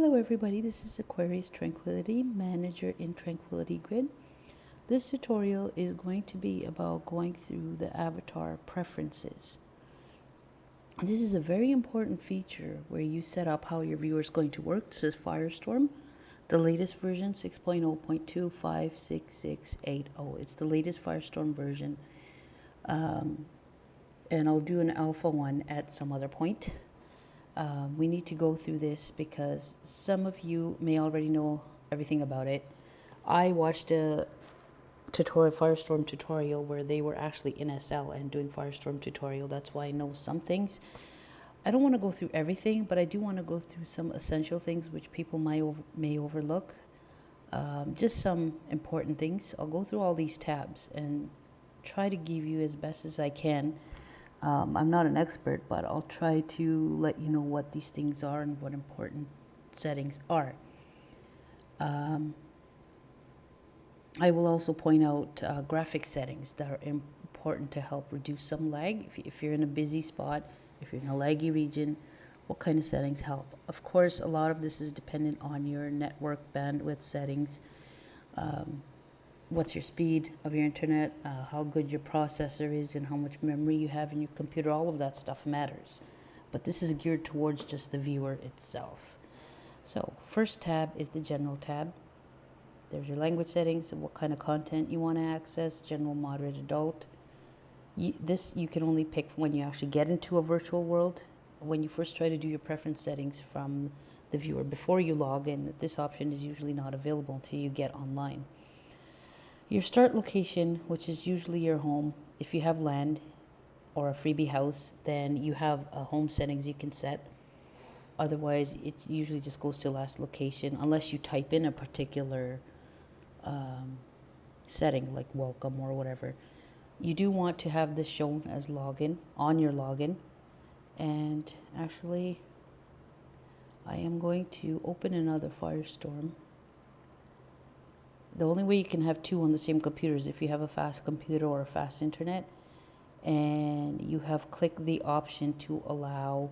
Hello everybody, this is Aquarius Tranquility, Manager in Tranquility Grid. This tutorial is going to be about going through the avatar preferences. This is a very important feature where you set up how your viewer is going to work. This is Firestorm, the latest version 6.0.2566680. It's the latest Firestorm version, and I'll do an alpha one at some other point. We need to go through this because some of you may already know everything about it. I watched a Firestorm tutorial where they were actually in SL and doing Firestorm tutorial. That's why I know some things. I don't want to go through everything, but I do want to go through some essential things which people may overlook. Just some important things. I'll go through all these tabs and try to give you as best as I can. I'm not an expert, but I'll try to let you know what these things are and what important settings are. I will also point out graphic settings that are important to help reduce some lag. If you're in a busy spot, if you're in a laggy region, what kind of settings help? Of course, a lot of this is dependent on your network bandwidth settings. What's your speed of your internet, how good your processor is, and how much memory you have in your computer. All of that stuff matters. But this is geared towards just the viewer itself. So first tab is the general tab. There's your language settings and what kind of content you want to access, general, moderate, adult. This you can only pick when you actually get into a virtual world. When you first try to do your preference settings from the viewer before you log in, this option is usually not available until you get online. Your start location, which is usually your home. If you have land or a freebie house, then you have home settings you can set. Otherwise, it usually just goes to last location unless you type in a particular setting like welcome or whatever. You do want to have this shown as login on your login. And actually, I am going to open another Firestorm. The only way you can have two on the same computer is if you have a fast computer or a fast internet, and you have clicked the option to allow,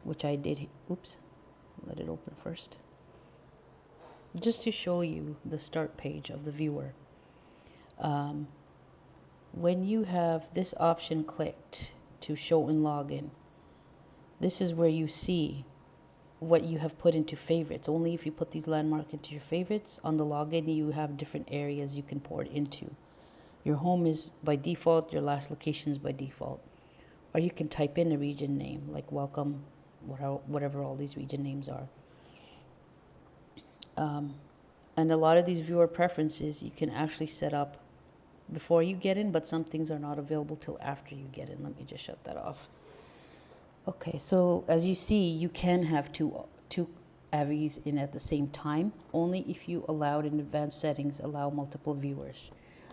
which I did. Oops, let it open first. Just to show you the start page of the viewer. When you have this option clicked to show and login, this is where you see what you have put into favorites. Only if you put these landmarks into your favorites on the login, you have different areas you can port into. Your home is by default, your last location is by default. Or you can type in a region name like welcome, whatever all these region names are. And a lot of these viewer preferences you can actually set up before you get in, but some things are not available till after you get in. Let me just shut that off. Okay, so as you see, you can have two AVIs in at the same time, only if you allowed in advanced settings allow multiple viewers.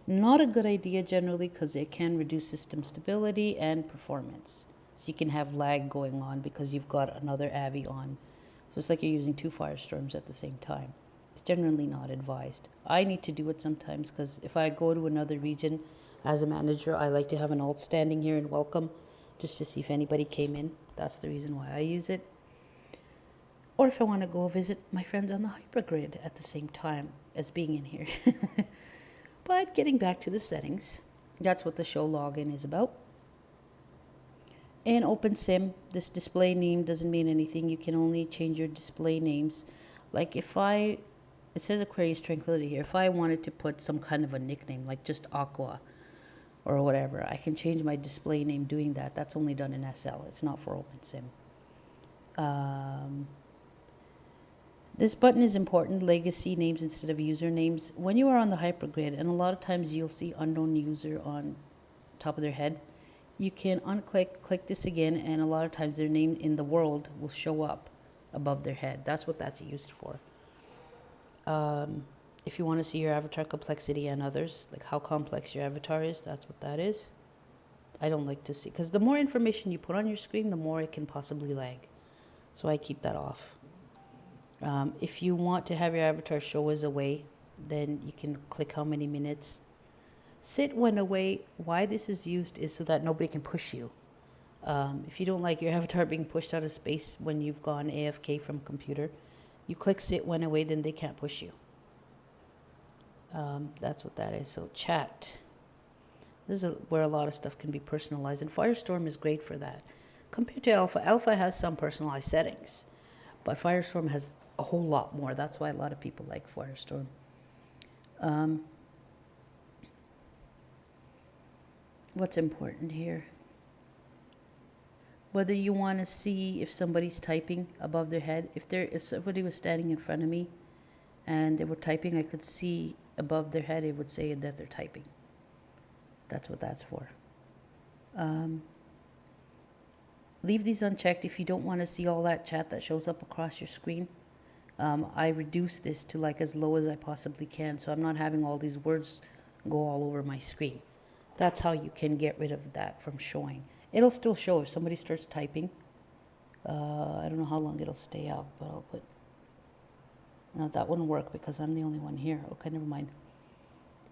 Not a good idea generally because it can reduce system stability and performance. So you can have lag going on because you've got another AVI on. So it's like you're using two Firestorms at the same time. It's generally not advised. I need to do it sometimes because if I go to another region as a manager, I like to have an alt standing here and welcome, just to see if anybody came in. That's the reason why I use it. Or if I want to go visit my friends on the hypergrid at the same time as being in here. But getting back to the settings, that's what the show login is about. In OpenSim, this display name doesn't mean anything. You can only change your display names. Like it says Aquarius Tranquility here. If I wanted to put some kind of a nickname, like just Aqua, or whatever, I can change my display name doing that. That's only done in SL. It's not for OpenSim. This button is important, legacy names instead of usernames. When you are on the hypergrid, and a lot of times you'll see unknown user on top of their head, you can click this again, and a lot of times their name in the world will show up above their head. That's what that's used for. If you want to see your avatar complexity and others, like how complex your avatar is, that's what that is. I don't like to see, because the more information you put on your screen, the more it can possibly lag. So I keep that off. If you want to have your avatar show as away, then you can click how many minutes. Sit when away. Why this is used is so that nobody can push you. If you don't like your avatar being pushed out of space when you've gone AFK from computer, You click sit when away, then they can't push you. That's what that is. So chat. This is where a lot of stuff can be personalized, and Firestorm is great for that. Compared to Alpha, Alpha has some personalized settings, but Firestorm has a whole lot more. That's why a lot of people like Firestorm. What's important here? Whether you want to see if somebody's typing above their head. If somebody was standing in front of me and they were typing, I could see above their head, it would say that they're typing. That's what that's for. Leave these unchecked if you don't want to see all that chat that shows up across your screen. I reduce this to like as low as I possibly can, so I'm not having all these words go all over my screen. That's how you can get rid of that from showing. It'll still show if somebody starts typing. I don't know how long it'll stay up, but I'll put... No, that wouldn't work because I'm the only one here. Okay, never mind.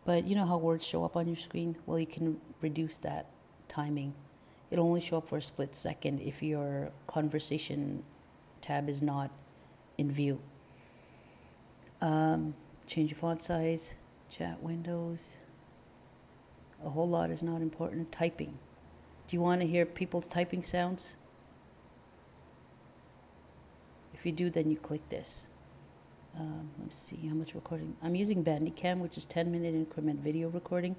But you know how words show up on your screen? Well, you can reduce that timing. It'll only show up for a split second if your conversation tab is not in view. Change your font size, chat windows. A whole lot is not important. Typing. Do you want to hear people's typing sounds? If you do, then you click this. Let's see how much recording. I'm using Bandicam, which is 10-minute increment video recording.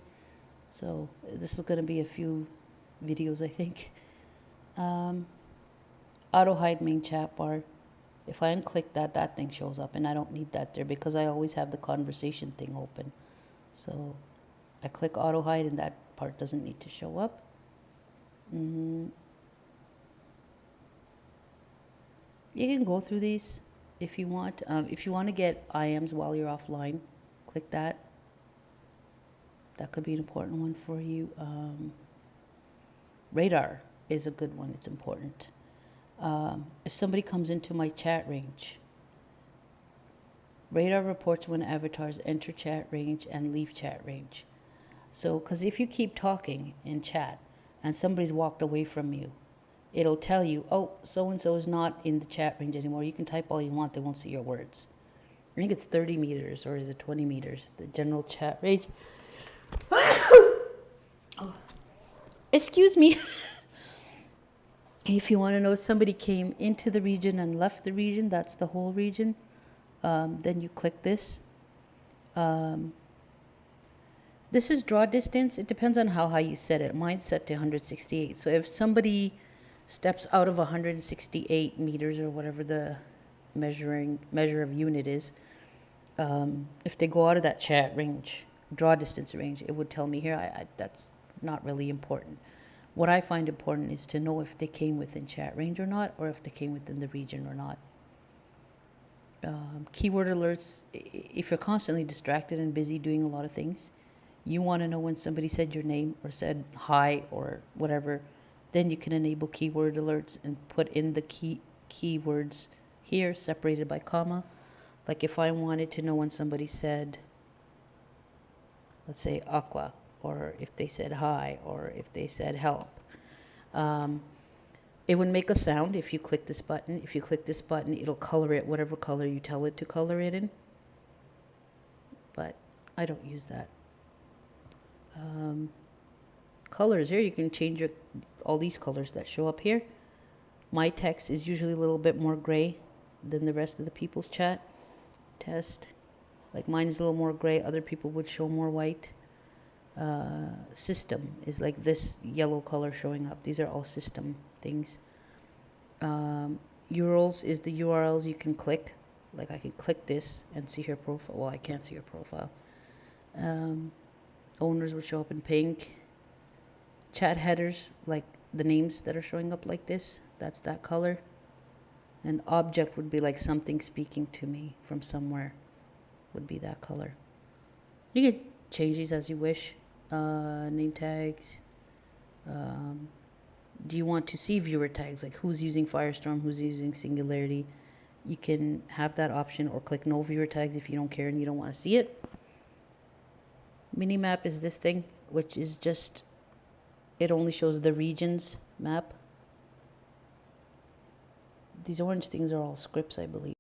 So this is going to be a few videos, I think. Auto hide main chat bar. If I unclick that, that thing shows up, and I don't need that there because I always have the conversation thing open. So I click auto hide, and that part doesn't need to show up. You can go through these if you want. If you want to get IMs while you're offline, click that. That could be an important one for you. Radar is a good one. It's important. If somebody comes into my chat range, radar reports when avatars enter chat range and leave chat range. So, because if you keep talking in chat and somebody's walked away from you, it'll tell you, oh, so-and-so is not in the chat range anymore. You can type all you want. They won't see your words. I think it's 30 meters, or is it 20 meters? The general chat range. Oh, excuse me. If you want to know if somebody came into the region and left the region, that's the whole region. Then you click this. This is draw distance. It depends on how high you set it. Mine's set to 168. So if somebody steps out of 168 meters or whatever the measure of unit is, if they go out of that chat range, draw distance range, it would tell me here. That's not really important. What I find important is to know if they came within chat range or not, or if they came within the region or not. Keyword alerts, if you're constantly distracted and busy doing a lot of things, you want to know when somebody said your name or said hi or whatever, then you can enable keyword alerts and put in the keywords here separated by comma. Like if I wanted to know when somebody said, let's say aqua, or if they said hi, or if they said help. It would make a sound if you click this button. If you click this button, it'll color it whatever color you tell it to color it in. But I don't use that. Colors here, you can change all these colors that show up here. My text is usually a little bit more gray than the rest of the people's chat. Test. Like mine is a little more gray. Other people would show more white. System is like this yellow color showing up. These are all system things. URLs is the URLs you can click. Like I can click this and see her profile. Well, I can't see her profile. Owners will show up in pink. Chat headers, like the names that are showing up like this, that's that color. And object would be like something speaking to me from somewhere, would be that color. You can change these as you wish. Name tags. Do you want to see viewer tags, like who's using Firestorm, who's using Singularity? You can have that option, or click no viewer tags if you don't care and you don't want to see it. Minimap is this thing, which is just, it only shows the regions map. These orange things are all scripts, I believe.